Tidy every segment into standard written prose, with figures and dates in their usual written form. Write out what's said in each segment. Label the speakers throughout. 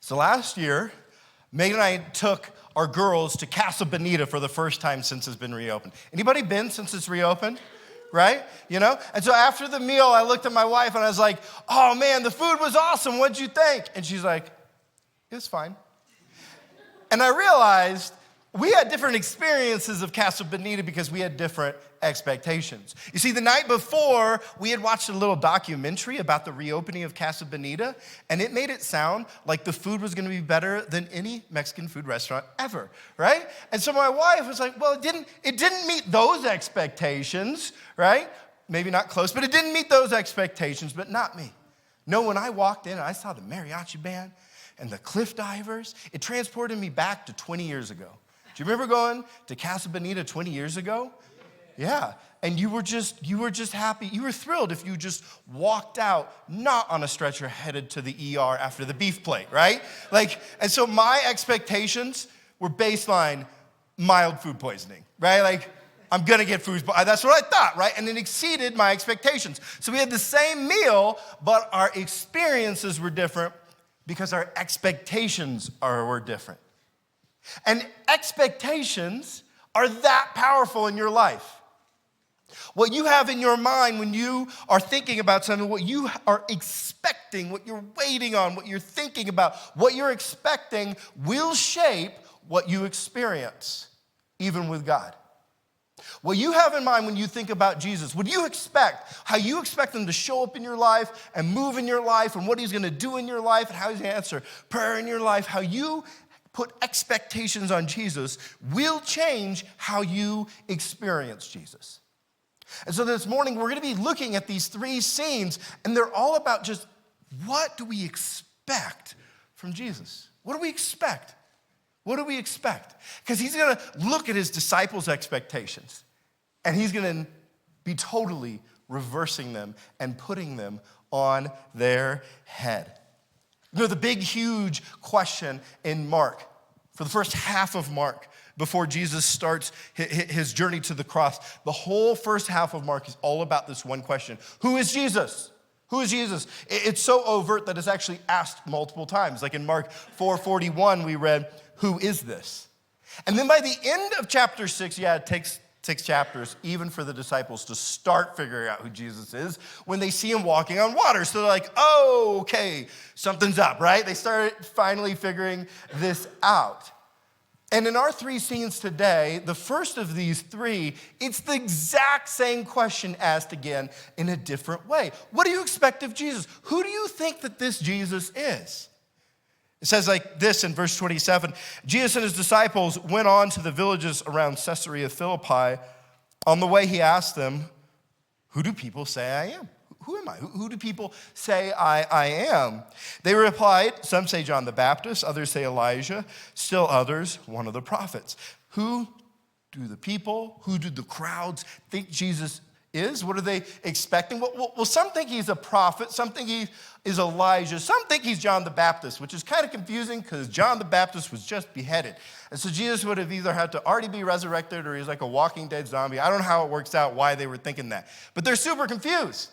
Speaker 1: So last year, Megan and I took our girls to Casa Bonita for the first time since it's been reopened. Anybody been since it's reopened? Right? You know? And so after the meal, I looked at my wife and I was like, oh man, the food was awesome. What'd you think? And she's like, it was fine. And I realized we had different experiences of Casa Bonita because we had different expectations. You see, the night before, we had watched a little documentary about the reopening of Casa Bonita, and it made it sound like the food was gonna be better than any Mexican food restaurant ever, right? And so my wife was like, well, it didn't meet those expectations, right? Maybe not close, but it didn't meet those expectations, but not me. No, when I walked in and I saw the mariachi band and the cliff divers, it transported me back to 20 years ago. Do you remember going to Casa Bonita 20 years ago? Yeah, and you were just happy. You were thrilled if you just walked out, not on a stretcher headed to the ER after the beef plate, right? And so my expectations were baseline mild food poisoning, right? I'm gonna get food, that's what I thought, right? And it exceeded my expectations. So we had the same meal, but our experiences were different because our expectations were different. And expectations are that powerful in your life. What you have in your mind when you are thinking about something, what you are expecting, what you're waiting on, what you're thinking about, what you're expecting will shape what you experience, even with God. What you have in mind when you think about Jesus, what you expect, how you expect him to show up in your life and move in your life and what he's gonna do in your life and how he's gonna answer prayer in your life, how you put expectations on Jesus will change how you experience Jesus. And so this morning, we're gonna be looking at these three scenes, and they're all about just what do we expect from Jesus? What do we expect? What do we expect? Because he's gonna look at his disciples' expectations, and he's gonna be totally reversing them and putting them on their head. You know, the big, huge question in Mark, for the first half of Mark, before Jesus starts his journey to the cross, the whole first half of Mark is all about this one question. Who is Jesus? Who is Jesus? It's so overt that it's actually asked multiple times. Like in Mark 4:41, we read, who is this? And then by the end of chapter 6, it takes 6 chapters, even for the disciples to start figuring out who Jesus is when they see him walking on water. So they're like, oh, okay, something's up, right? They started finally figuring this out. And in our three scenes today, the first of these three, it's the exact same question asked again in a different way. What do you expect of Jesus? Who do you think that this Jesus is? It says like this in verse 27, Jesus and his disciples went on to the villages around Caesarea Philippi. On the way, he asked them, who do people say I am? Who am I? Who do people say I am? They replied, some say John the Baptist, others say Elijah, still others, one of the prophets. Who do the people, who do the crowds think Jesus is? What are they expecting? Well, some think he's a prophet, some think he is Elijah, some think he's John the Baptist, which is kind of confusing because John the Baptist was just beheaded. And so Jesus would have either had to already be resurrected or he's like a walking dead zombie. I don't know how it works out, why they were thinking that. But they're super confused.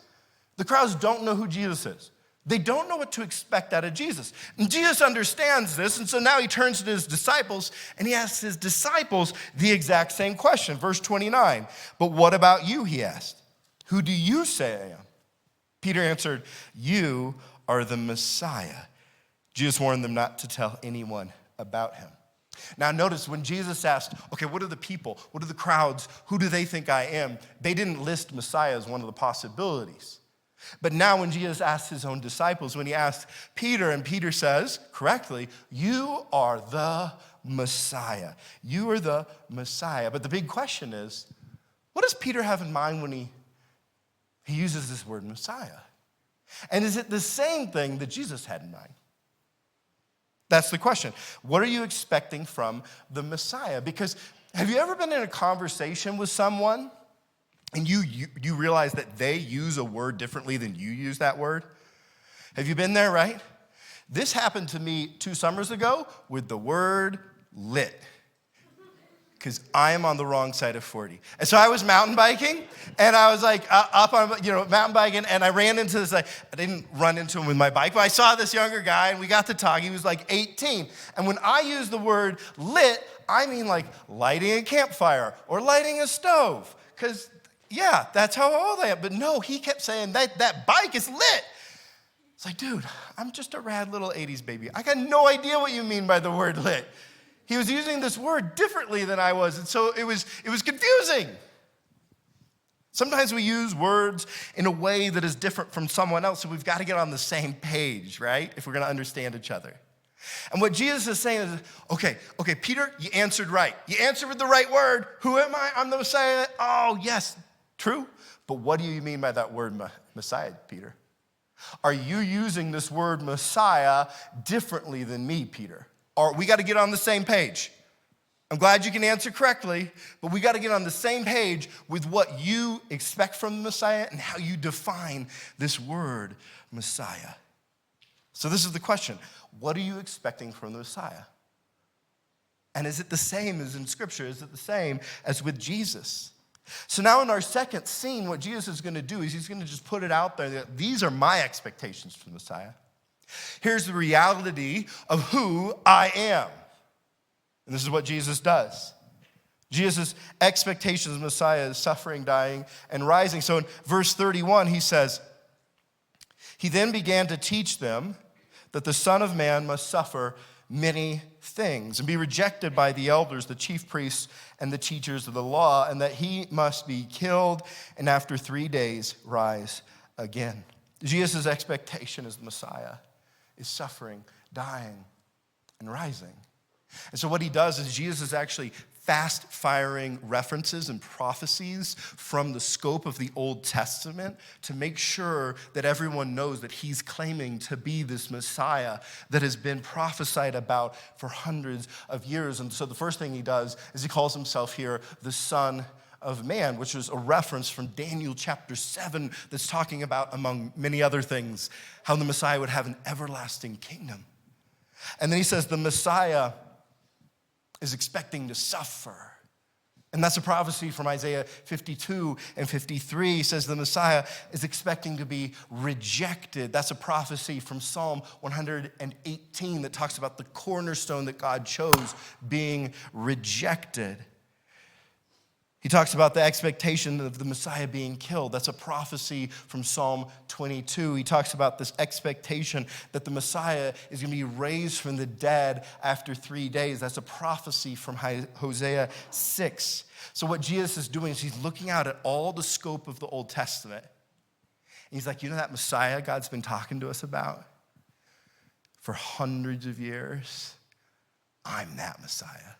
Speaker 1: The crowds don't know who Jesus is. They don't know what to expect out of Jesus. And Jesus understands this, and so now he turns to his disciples, and he asks his disciples the exact same question. Verse 29, but what about you, he asked. Who do you say I am? Peter answered, you are the Messiah. Jesus warned them not to tell anyone about him. Now notice when Jesus asked, okay, what are the people? What are the crowds? Who do they think I am? They didn't list Messiah as one of the possibilities. But now when Jesus asks his own disciples, when he asks Peter, and Peter says, correctly, you are the Messiah. You are the Messiah. But the big question is, what does Peter have in mind when he uses this word Messiah? And is it the same thing that Jesus had in mind? That's the question. What are you expecting from the Messiah? Because have you ever been in a conversation with someone and you realize that they use a word differently than you use that word? Have you been there, right? This happened to me 2 summers ago with the word lit. because I am on the wrong side of 40. And so I was mountain biking, and I was like up on, mountain biking, and I ran into this, I didn't run into him with my bike, but I saw this younger guy, and we got to talk. He was like 18. And when I use the word lit, I mean like lighting a campfire or lighting a stove, because yeah, that's how old I am. But no, he kept saying that bike is lit. It's like, dude, I'm just a rad little 80s baby. I got no idea what you mean by the word lit. He was using this word differently than I was, and so it was confusing. Sometimes we use words in a way that is different from someone else, so we've got to get on the same page, right, if we're going to understand each other. And what Jesus is saying is, okay, Peter, you answered right. You answered with the right word. Who am I? I'm the Messiah. Oh, yes, true. But what do you mean by that word Messiah, Peter? Are you using this word Messiah differently than me, Peter? Or we got to get on the same page. I'm glad you can answer correctly, but we got to get on the same page with what you expect from the Messiah and how you define this word Messiah. So this is the question. What are you expecting from the Messiah? And is it the same as in Scripture? Is it the same as with Jesus? So now in our second scene, what Jesus is going to do is he's going to just put it out there that these are my expectations from the Messiah. Here's the reality of who I am. And this is what Jesus does. Jesus' expectations of the Messiah is suffering, dying, and rising. So in verse 31, he says, he then began to teach them that the Son of Man must suffer many things and be rejected by the elders, the chief priests, and the teachers of the law, and that he must be killed and after 3 days rise again. Jesus' expectation as the Messiah is suffering, dying, and rising. And so what he does is Jesus is actually fast-firing references and prophecies from the scope of the Old Testament to make sure that everyone knows that he's claiming to be this Messiah that has been prophesied about for hundreds of years. And so the first thing he does is he calls himself here the Son of Man, which is a reference from Daniel chapter 7 that's talking about, among many other things, how the Messiah would have an everlasting kingdom. And then he says the Messiah is expecting to suffer. And that's a prophecy from Isaiah 52 and 53. He says the Messiah is expecting to be rejected. That's a prophecy from Psalm 118 that talks about the cornerstone that God chose being rejected. He talks about the expectation of the Messiah being killed. That's a prophecy from Psalm 22. He talks about this expectation that the Messiah is going to be raised from the dead after 3 days. That's a prophecy from Hosea 6. So what Jesus is doing is he's looking out at all the scope of the Old Testament. And he's like, that Messiah God's been talking to us about for hundreds of years? I'm that Messiah.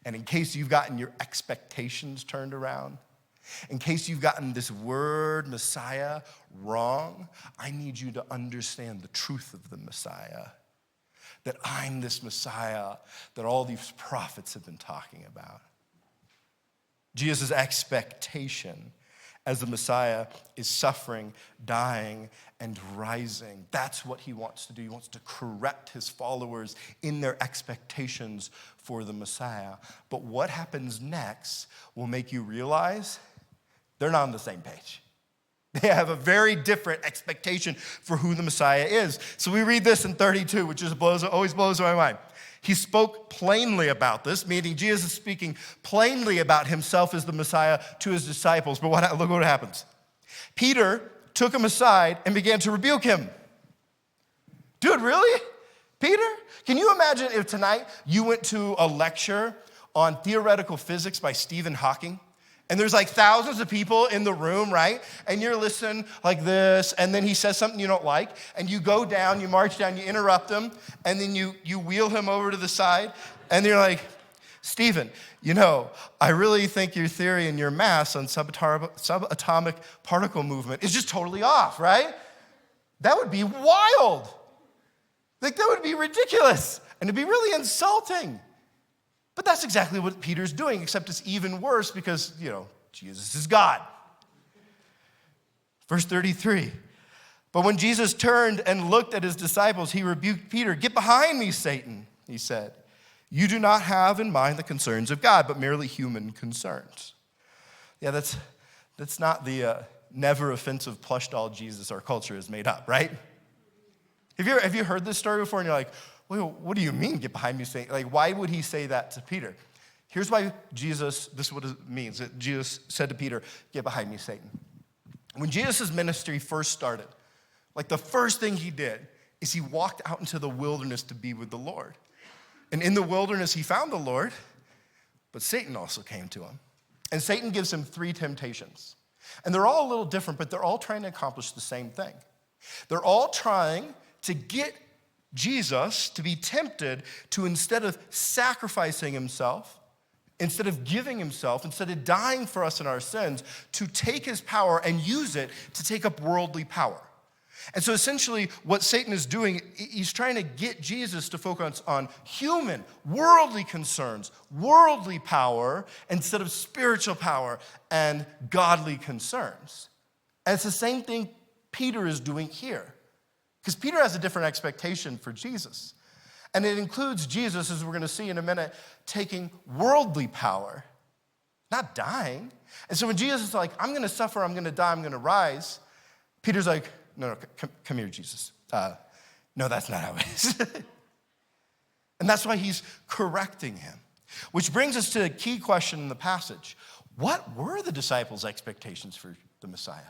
Speaker 1: And in case you've gotten your expectations turned around, in case you've gotten this word Messiah wrong, I need you to understand the truth of the Messiah. That I'm this Messiah that all these prophets have been talking about. Jesus' expectation as the Messiah is suffering, dying, and rising. That's what he wants to do. He wants to correct his followers in their expectations for the Messiah. But what happens next will make you realize they're not on the same page. They have a very different expectation for who the Messiah is. So we read this in 32, which always blows my mind. He spoke plainly about this, meaning Jesus is speaking plainly about himself as the Messiah to his disciples. But look what happens. Peter took him aside and began to rebuke him. Dude, really? Peter? Can you imagine if tonight you went to a lecture on theoretical physics by Stephen Hawking? And there's like thousands of people in the room, right? And you're listening like this, and then he says something you don't like, and you go down, you march down, you interrupt him, and then you wheel him over to the side, and you're like, Stephen, I really think your theory and your mass on subatomic particle movement is just totally off, right? That would be wild. Like, that would be ridiculous, and it'd be really insulting. But that's exactly what Peter's doing, except it's even worse because, Jesus is God. Verse 33, but when Jesus turned and looked at his disciples, he rebuked Peter. Get behind me, Satan, he said. You do not have in mind the concerns of God, but merely human concerns. Yeah, that's not the never offensive plush doll Jesus our culture has made up, right? Have you heard this story before and you're like, well, what do you mean, get behind me, Satan? Like, why would he say that to Peter? Here's why this is what it means. That Jesus said to Peter, get behind me, Satan. When Jesus' ministry first started, like the first thing he did is he walked out into the wilderness to be with the Lord. And in the wilderness, he found the Lord, but Satan also came to him. And Satan gives him 3 temptations. And they're all a little different, but they're all trying to accomplish the same thing. They're all trying to get Jesus to be tempted to, instead of sacrificing himself, instead of giving himself, instead of dying for us in our sins, to take his power and use it to take up worldly power. And so essentially what Satan is doing, he's trying to get Jesus to focus on human, worldly concerns, worldly power, instead of spiritual power and godly concerns. And it's the same thing Peter is doing here. Because Peter has a different expectation for Jesus. And it includes Jesus, as we're going to see in a minute, taking worldly power, not dying. And so when Jesus is like, I'm going to suffer, I'm going to die, I'm going to rise, Peter's like, no, come here, Jesus. No, that's not how it is. And that's why he's correcting him. Which brings us to a key question in the passage. What were the disciples' expectations for the Messiah?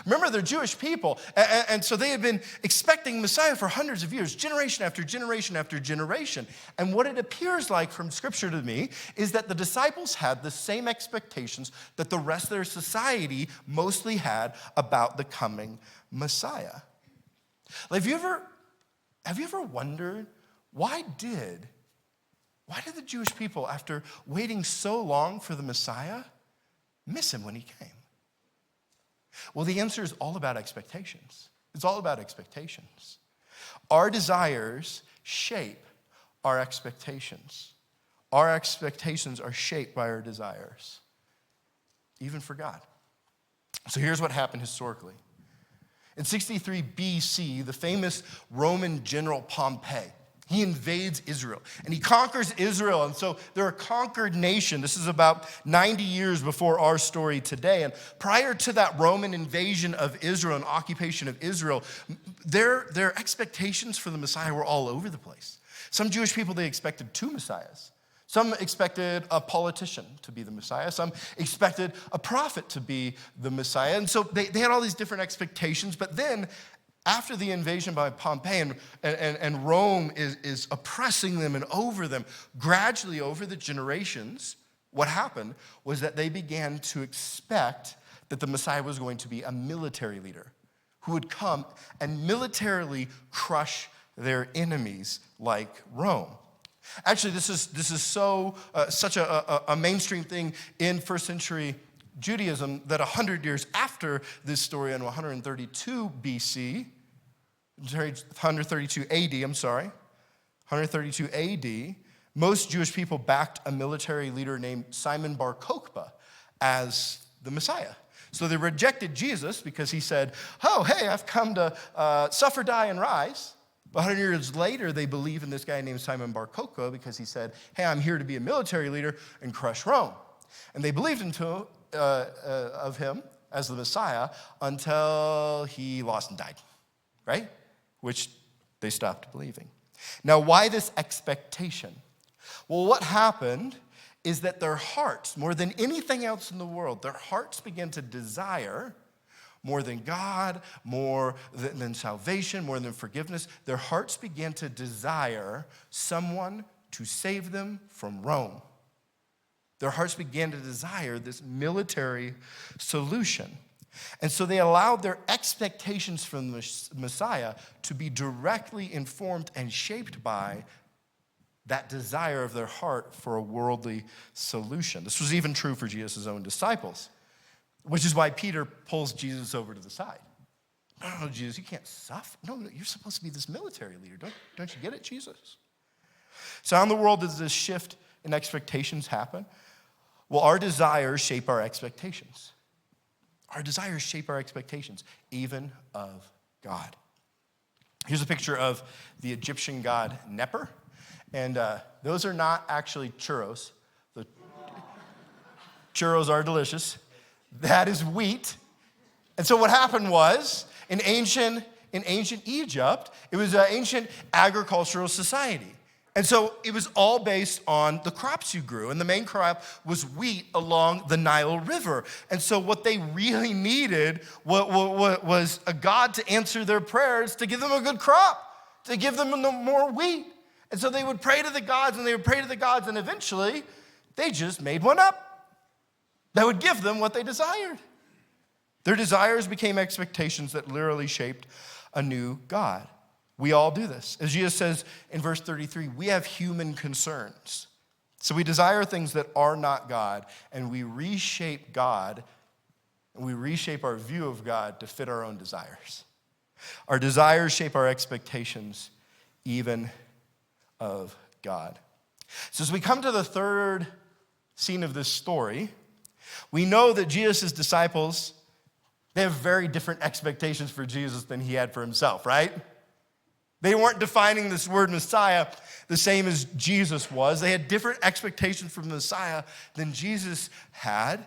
Speaker 1: Remember, they're Jewish people, and so they had been expecting Messiah for hundreds of years, generation after generation after generation. And what it appears like from Scripture to me is that the disciples had the same expectations that the rest of their society mostly had about the coming Messiah. Like, have you ever wondered why did the Jewish people, after waiting so long for the Messiah, miss him when he came? Well, the answer is all about expectations. It's all about expectations. Our desires shape our expectations. Our expectations are shaped by our desires, even for God. So here's what happened historically. In 63 BC, the famous Roman general Pompey, he invades Israel, and he conquers Israel, and so they're a conquered nation. This is about 90 years before our story today, and prior to that Roman invasion of Israel and occupation of Israel, their expectations for the Messiah were all over the place. Some Jewish people, they expected 2 Messiahs. Some expected a politician to be the Messiah. Some expected a prophet to be the Messiah, and so they had all these different expectations, but then after the invasion by Pompey and Rome is oppressing them and over them, gradually over the generations, what happened was that they began to expect that the Messiah was going to be a military leader who would come and militarily crush their enemies like Rome. Actually, this is such a mainstream thing in first century Judaism that 100 years after this story in 132 BC, 132 AD, 132 AD, most Jewish people backed a military leader named Simon Bar Kokhba as the Messiah. So they rejected Jesus because he said, oh, hey, I've come to suffer, die, and rise. But 100 years later, they believe in this guy named Simon Bar Kokhba because he said, hey, I'm here to be a military leader and crush Rome. And they believed of him as the Messiah until he lost and died, right? Which they stopped believing. Now, why this expectation? Well, what happened is that their hearts, more than anything else in the world, their hearts began to desire more than God, more than salvation, more than forgiveness. Their hearts began to desire someone to save them from Rome. Their hearts began to desire this military solution. And so they allowed their expectations from the Messiah to be directly informed and shaped by that desire of their heart for a worldly solution. This was even true for Jesus' own disciples, which is why Peter pulls Jesus over to the side. No, Jesus, you can't suffer. No, you're supposed to be this military leader. Don't you get it, Jesus? So how in the world does this shift in expectations happen? Well, our desires shape our expectations. Our desires shape our expectations, even of God. Here's a picture of the Egyptian god Neper. And those are not actually churros. The churros are delicious. That is wheat. And so what happened was, in ancient Egypt, it was an ancient agricultural society. And so it was all based on the crops you grew. And the main crop was wheat along the Nile River. And so what they really needed was a God to answer their prayers, to give them a good crop, to give them more wheat. And so they would pray to the gods, and they would pray to the gods, and eventually they just made one up that would give them what they desired. Their desires became expectations that literally shaped a new God. We all do this. As Jesus says in verse 33, we have human concerns. So we desire things that are not God, and we reshape God, and we reshape our view of God to fit our own desires. Our desires shape our expectations, even of God. So as we come to the third scene of this story, we know that Jesus' disciples, they have very different expectations for Jesus than he had for himself, right? They weren't defining this word Messiah the same as Jesus was. They had different expectations from the Messiah than Jesus had.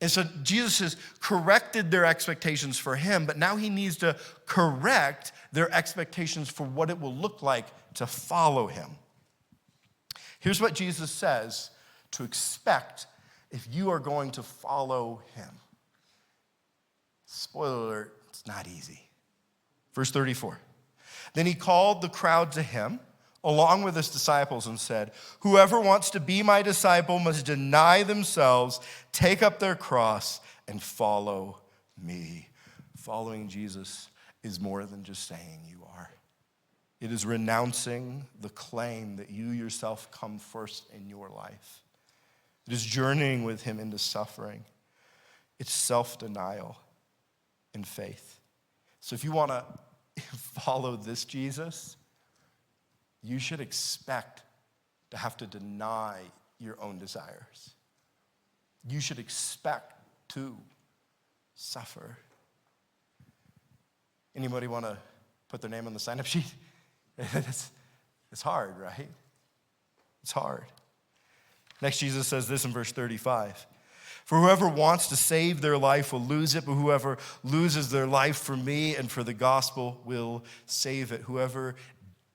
Speaker 1: And so Jesus has corrected their expectations for him, but now he needs to correct their expectations for what it will look like to follow him. Here's what Jesus says to expect if you are going to follow him. Spoiler alert, it's not easy. Verse 34. Then he called the crowd to him, along with his disciples, and said, whoever wants to be my disciple must deny themselves, take up their cross, and follow me. Following Jesus is more than just saying you are. It is renouncing the claim that you yourself come first in your life. It is journeying with him into suffering. It's self-denial and faith. So if you want to follow this Jesus, you should expect to have to deny your own desires. You should expect to suffer. Anybody want to put their name on the sign-up sheet? It's hard, right? It's hard. Next, Jesus says this in verse 35. For whoever wants to save their life will lose it, but whoever loses their life for me and for the gospel will save it. Whoever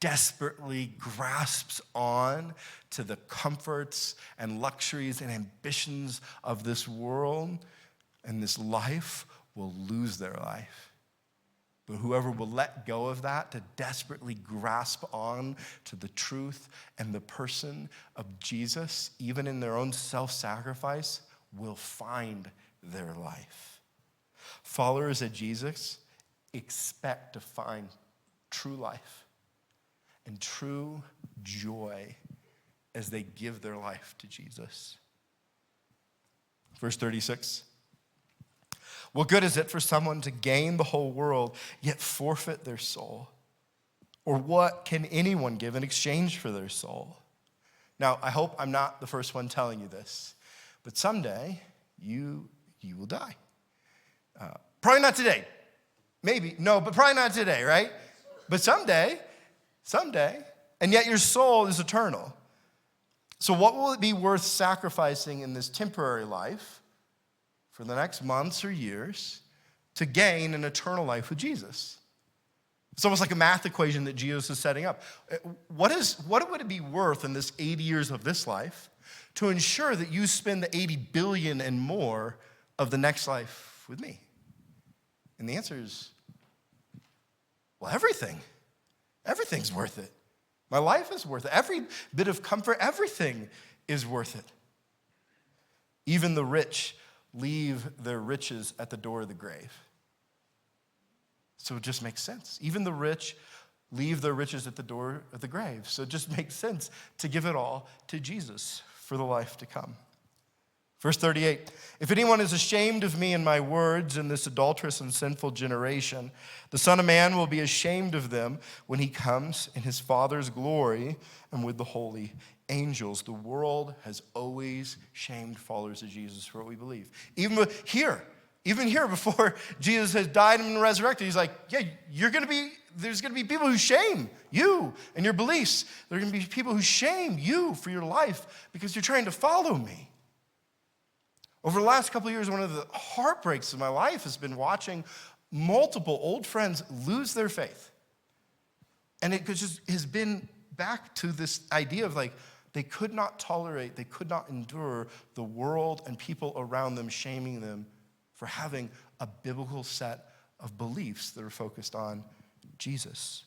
Speaker 1: desperately grasps on to the comforts and luxuries and ambitions of this world and this life will lose their life. But whoever will let go of that to desperately grasp on to the truth and the person of Jesus, even in their own self-sacrifice, will find their life. Followers of Jesus expect to find true life and true joy as they give their life to Jesus. Verse 36. What good is it for someone to gain the whole world, yet forfeit their soul? Or what can anyone give in exchange for their soul? Now, I hope I'm not the first one telling you this, but someday you will die. Probably not today. Maybe, no, but probably not today, right? But someday, and yet your soul is eternal. So what will it be worth sacrificing in this temporary life for the next months or years to gain an eternal life with Jesus? It's almost like a math equation that Jesus is setting up. What would it be worth in this 80 years of this life to ensure that you spend the 80 billion and more of the next life with me? And the answer is, well, everything. Everything's worth it. My life is worth it. Every bit of comfort, everything is worth it. Even the rich leave their riches at the door of the grave. So it just makes sense. Even the rich leave their riches at the door of the grave. So it just makes sense to give it all to Jesus for the life to come. Verse 38, if anyone is ashamed of me and my words in this adulterous and sinful generation, the Son of Man will be ashamed of them when he comes in his Father's glory and with the holy angels. The world has always shamed followers of Jesus for what we believe. Even Even here, before Jesus has died and resurrected, he's like, yeah, there's gonna be people who shame you and your beliefs. There are gonna be people who shame you for your life because you're trying to follow me. Over the last couple of years, one of the heartbreaks of my life has been watching multiple old friends lose their faith. And it just has been back to this idea of like, they could not tolerate, they could not endure the world and people around them shaming them for having a biblical set of beliefs that are focused on Jesus.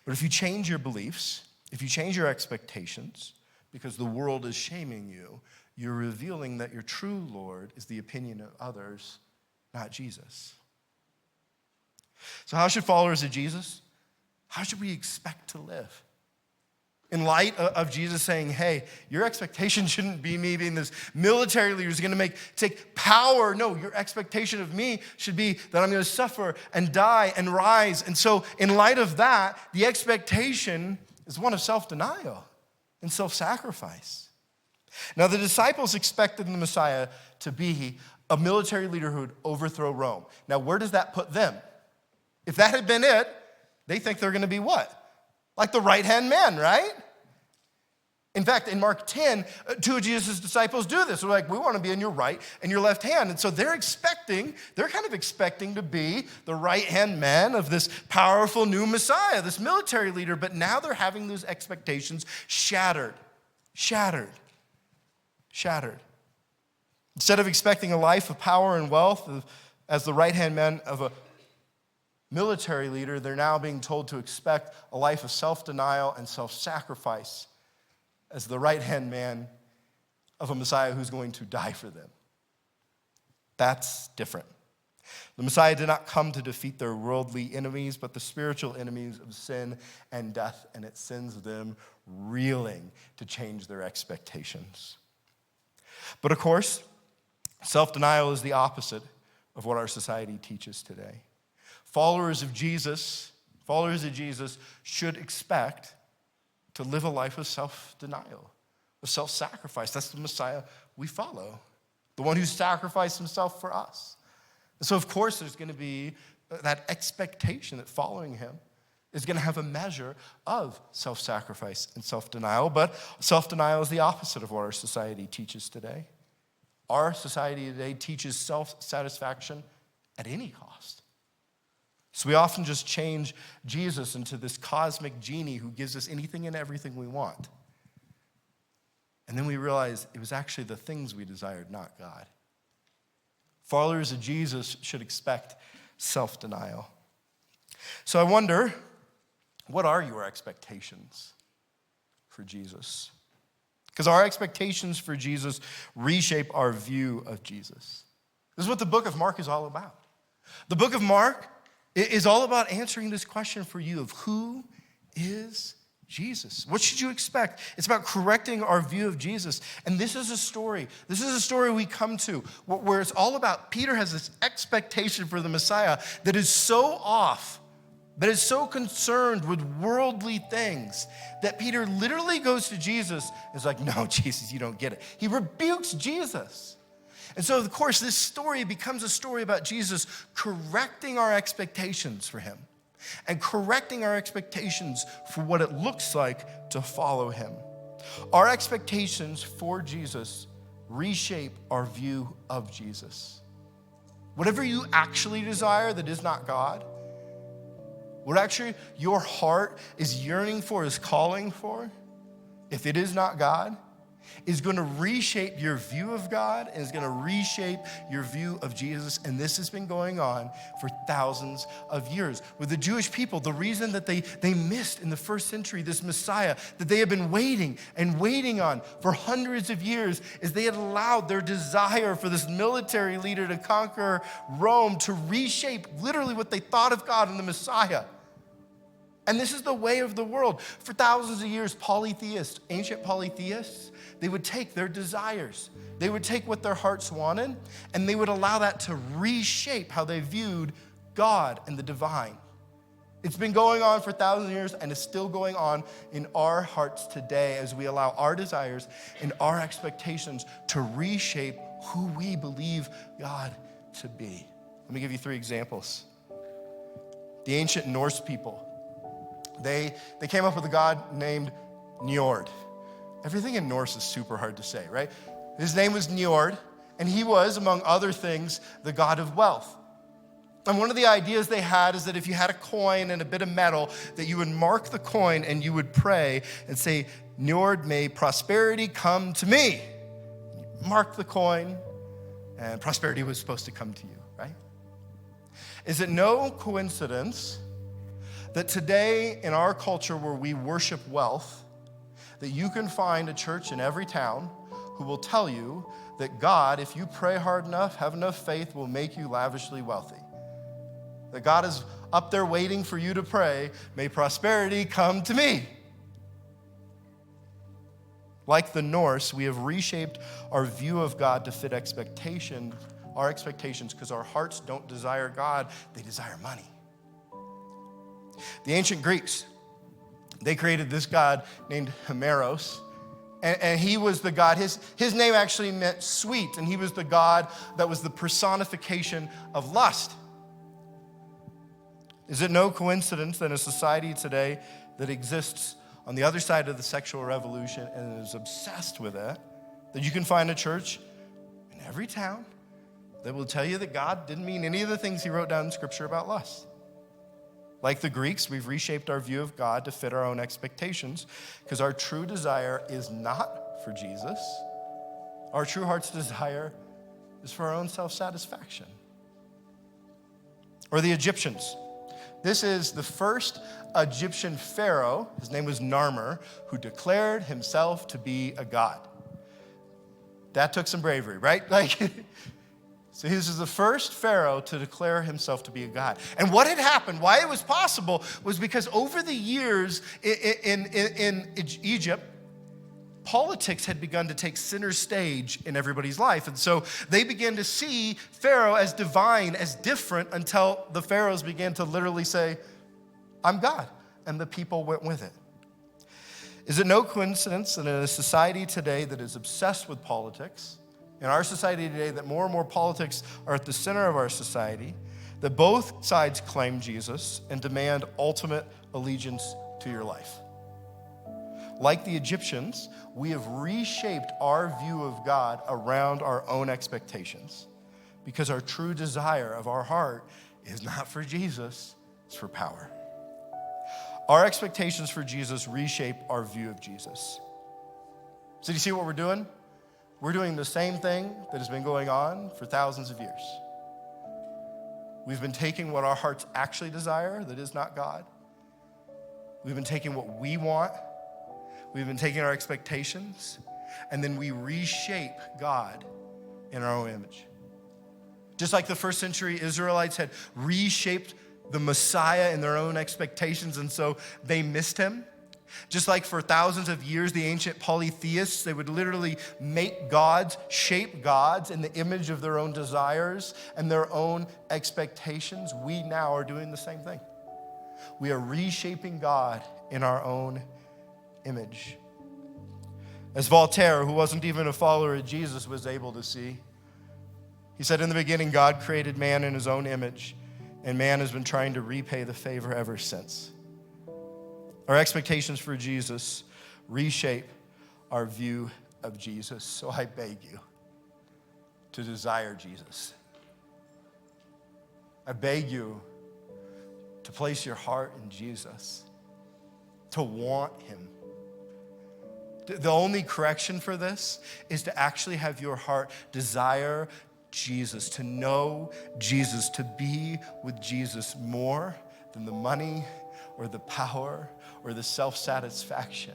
Speaker 1: But if you change your beliefs, if you change your expectations, because the world is shaming you, you're revealing that your true Lord is the opinion of others, not Jesus. So how should followers of Jesus, how should we expect to live? In light of Jesus saying, hey, your expectation shouldn't be me being this military leader who's going to take power. No, your expectation of me should be that I'm going to suffer and die and rise. And so in light of that, the expectation is one of self-denial and self-sacrifice. Now, the disciples expected the Messiah to be a military leader who would overthrow Rome. Now, where does that put them? If that had been it, they think they're going to be what? Like the right-hand man, right? In fact, in Mark 10, two of Jesus' disciples do this. They're like, we want to be in your right and your left hand. And so they're kind of expecting to be the right-hand man of this powerful new Messiah, this military leader. But now they're having those expectations shattered. Instead of expecting a life of power and wealth as the right-hand man of a military leader, they're now being told to expect a life of self-denial and self-sacrifice as the right-hand man of a Messiah who's going to die for them. That's different. The Messiah did not come to defeat their worldly enemies, but the spiritual enemies of sin and death, and it sends them reeling to change their expectations. But of course, self-denial is the opposite of what our society teaches today. Followers of Jesus should expect to live a life of self-denial, of self-sacrifice. That's the Messiah we follow, the one who sacrificed himself for us. And so, of course, there's going to be that expectation that following him is going to have a measure of self-sacrifice and self-denial, but self-denial is the opposite of what our society teaches today. Our society today teaches self-satisfaction at any cost. So we often just change Jesus into this cosmic genie who gives us anything and everything we want. And then we realize it was actually the things we desired, not God. Followers of Jesus should expect self-denial. So I wonder, what are your expectations for Jesus? Because our expectations for Jesus reshape our view of Jesus. This is what the book of Mark is all about. The book of Mark is all about answering this question for you of who is Jesus? What should you expect? It's about correcting our view of Jesus. And this is a story we come to where it's all about Peter has this expectation for the Messiah that is so off, that is so concerned with worldly things that Peter literally goes to Jesus and is like, no, Jesus, you don't get it. He rebukes Jesus. And so, of course, this story becomes a story about Jesus correcting our expectations for him and correcting our expectations for what it looks like to follow him. Our expectations for Jesus reshape our view of Jesus. Whatever you actually desire that is not God, what actually your heart is yearning for, is calling for, if it is not God, is going to reshape your view of God and is going to reshape your view of Jesus. And this has been going on for thousands of years. With the Jewish people, the reason that they missed in the first century this Messiah that they had been waiting and waiting on for hundreds of years is they had allowed their desire for this military leader to conquer Rome to reshape literally what they thought of God and the Messiah. And this is the way of the world. For thousands of years, ancient polytheists, they would take their desires. They would take what their hearts wanted, and they would allow that to reshape how they viewed God and the divine. It's been going on for thousands of years, and it's still going on in our hearts today as we allow our desires and our expectations to reshape who we believe God to be. Let me give you 3 examples. The ancient Norse people, they came up with a god named Njord. Everything in Norse is super hard to say, right? His name was Njord, and he was, among other things, the god of wealth. And one of the ideas they had is that if you had a coin and a bit of metal, that you would mark the coin and you would pray and say, Njord, may prosperity come to me. You mark the coin, and prosperity was supposed to come to you, right? Is it no coincidence that today in our culture where we worship wealth, that you can find a church in every town who will tell you that God, if you pray hard enough, have enough faith, will make you lavishly wealthy? That God is up there waiting for you to pray, may prosperity come to me. Like the Norse, we have reshaped our view of God to fit our expectations, because our hearts don't desire God, they desire money. The ancient Greeks, they created this god named Hemeros, and he was the god, his name actually meant sweet, and he was the god that was the personification of lust. Is it no coincidence that in a society today that exists on the other side of the sexual revolution and is obsessed with it, that you can find a church in every town that will tell you that God didn't mean any of the things he wrote down in Scripture about lust? Like the Greeks, we've reshaped our view of God to fit our own expectations, because our true desire is not for Jesus. Our true heart's desire is for our own self-satisfaction. Or the Egyptians. This is the first Egyptian pharaoh, his name was Narmer, who declared himself to be a god. That took some bravery, right? So this is the first pharaoh to declare himself to be a god. And what had happened, why it was possible, was because over the years in Egypt, politics had begun to take center stage in everybody's life. And so they began to see Pharaoh as divine, as different, until the pharaohs began to literally say, I'm God. And the people went with it. Is it no coincidence that in a society today that is obsessed with politics, in our society today that more and more politics are at the center of our society, that both sides claim Jesus and demand ultimate allegiance to your life? Like the Egyptians, we have reshaped our view of God around our own expectations, because our true desire of our heart is not for Jesus, it's for power. Our expectations for Jesus reshape our view of Jesus. So do you see what we're doing? We're doing the same thing that has been going on for thousands of years. We've been taking what our hearts actually desire, that is not God. We've been taking what we want. We've been taking our expectations, and then we reshape God in our own image. Just like the first century Israelites had reshaped the Messiah in their own expectations, and so they missed him. Just like for thousands of years, the ancient polytheists, they would literally make gods, shape gods in the image of their own desires and their own expectations. We now are doing the same thing. We are reshaping God in our own image. As Voltaire, who wasn't even a follower of Jesus, was able to see, he said, in the beginning, God created man in his own image, and man has been trying to repay the favor ever since. Our expectations for Jesus reshape our view of Jesus. So I beg you to desire Jesus. I beg you to place your heart in Jesus, to want him. The only correction for this is to actually have your heart desire Jesus, to know Jesus, to be with Jesus more than the money or the power or the self-satisfaction.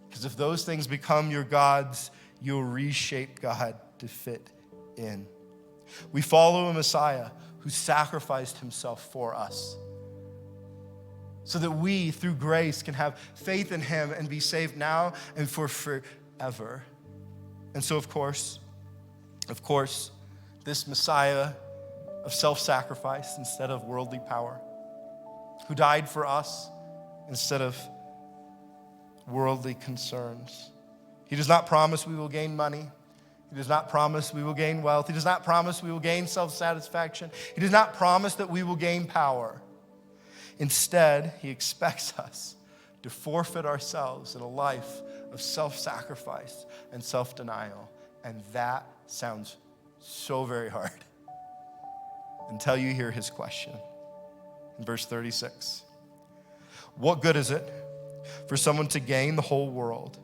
Speaker 1: Because if those things become your gods, you'll reshape God to fit in. We follow a Messiah who sacrificed himself for us, so that we, through grace, can have faith in him and be saved now and for forever. And so, of course, this Messiah of self-sacrifice instead of worldly power, who died for us instead of worldly concerns. He does not promise we will gain money. He does not promise we will gain wealth. He does not promise we will gain self-satisfaction. He does not promise that we will gain power. Instead, he expects us to forfeit ourselves in a life of self-sacrifice and self-denial. And that sounds so very hard until you hear his question. In verse 36, what good is it for someone to gain the whole world,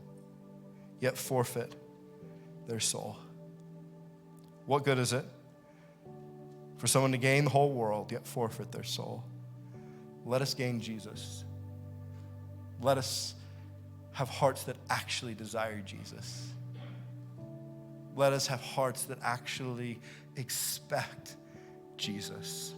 Speaker 1: yet forfeit their soul? What good is it for someone to gain the whole world, yet forfeit their soul? Let us gain Jesus. Let us have hearts that actually desire Jesus. Let us have hearts that actually expect Jesus.